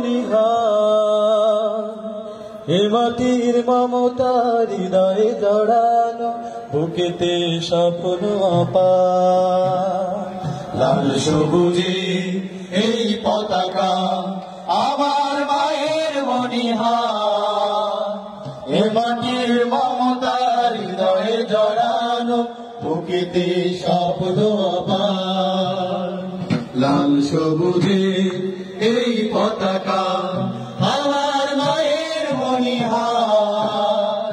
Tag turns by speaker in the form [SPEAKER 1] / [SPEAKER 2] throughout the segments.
[SPEAKER 1] বলিহার এ মাটির মমতা হৃদয়ে জড়ানো বুকেতে স্বপ্ন আপার
[SPEAKER 2] লাল সবুজে এই পতাকা আমার মায়ের বলিহার এ মাটির মমতা হৃদয়ে জড়ানো বুকেতে স্বপ্ন আপার লাল সবুজে এই পতাকা আমার মায়ের বলিহার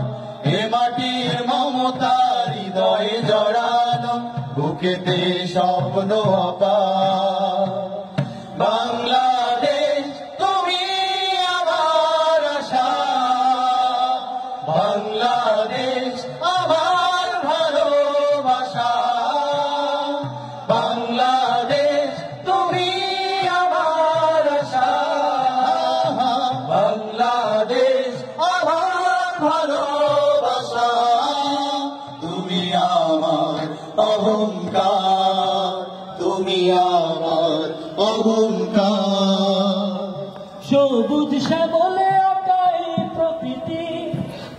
[SPEAKER 2] এ মাটির মমতা হৃদয়ে জড়ানো বুকেতে স্বপ্ন আপার বাংলাদেশ তুমি আমার আশা বাংলাদেশ আমার ভালোবাসা বাংলাদেশ তুমি আমার আশা বাংলাদেশ আমার ভালোবাসা তুমি আমার অহংকার তুমি আমার অহংকার
[SPEAKER 1] সবুজ শ্যামলে আকাই প্রকৃতি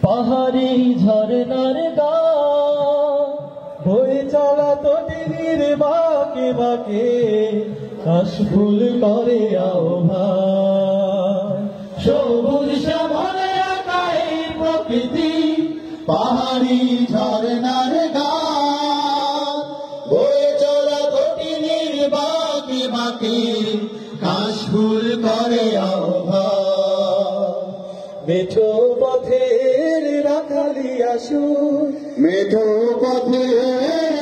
[SPEAKER 1] পাহাড়ি ঝরনার গা বয়ে চলা তটিনীর বাঁকে বাঁকে কাশফুল করে আহ্বান
[SPEAKER 2] সবুজ শ্যামলে আকাই প্রকৃতি পাহাড়ি ঝরনার গা বয়ে চলা তটিনীর বাঁকে বাঁকে কাশফুল করে আহ্বান
[SPEAKER 1] মেঠো পথের রাখালি আসু
[SPEAKER 2] মেঠো পথে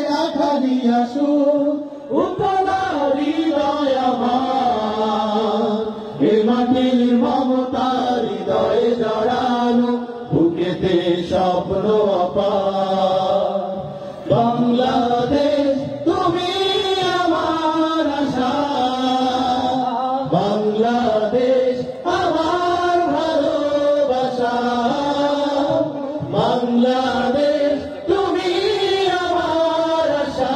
[SPEAKER 2] রাখালি আসু উতলার হৃদয় আমার এ মাটির মমতা হৃদয়ে জড়ানো বুকেতে স্বপ্ন আপার বাংলাদেশ তুমি আমার আশা বাংলাদেশ আমার ভালোবাসা বাংলাদেশ তুমি আমার আশা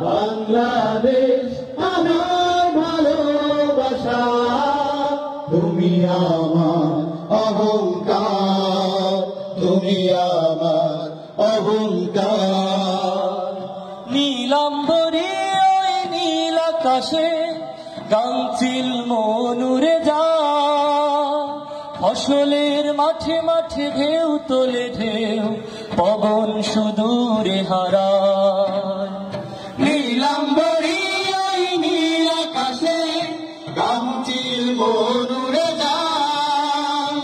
[SPEAKER 2] বাংলাদেশ আমার ভালোবাসা তুমি আমার অহংকার তুমি আমার অহংকার
[SPEAKER 1] নীলাম্বরী ওই নীল আকাশে গাংচিল মনুরে যা ফসলের মাঠে মাঠে ঢেউ তোলে ঢেউ পবন সুদূরে হারায়
[SPEAKER 2] নীলাম্বরী ওই নীল আকাশে গামচিল মনুরে যায়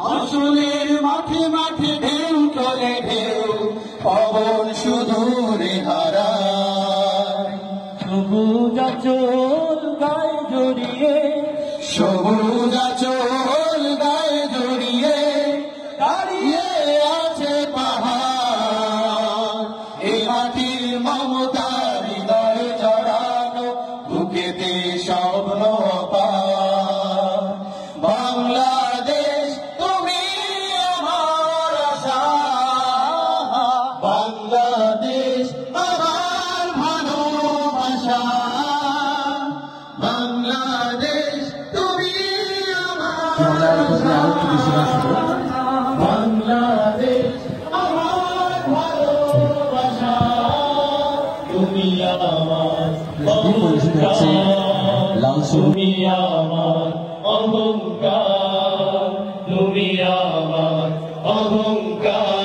[SPEAKER 2] ফসলের মাঠে মাঠে ঢেউ তোলে ঢেউ পবন সুদূরে হারায়
[SPEAKER 1] সবুজ আঁচল গায়ে জড়িয়ে
[SPEAKER 2] সবুজ আঁচল গায়ে জড়িয়ে দাঁড়িয়ে আছে পাহাড় এ মাটির মমতা হৃদয়ে জড়ানো বুকেতে স্বপ্ন আপার বাংলাদেশ তুমি আমার আশা বাংলাদেশ আমার ভালোবাসা বাংলাদেশ তুমি আমার আশা বাংলাদেশ আমার ভালোবাসা তুমি আমার অহংকার তুমি আমার অহংকার তুমি আমার অহংকার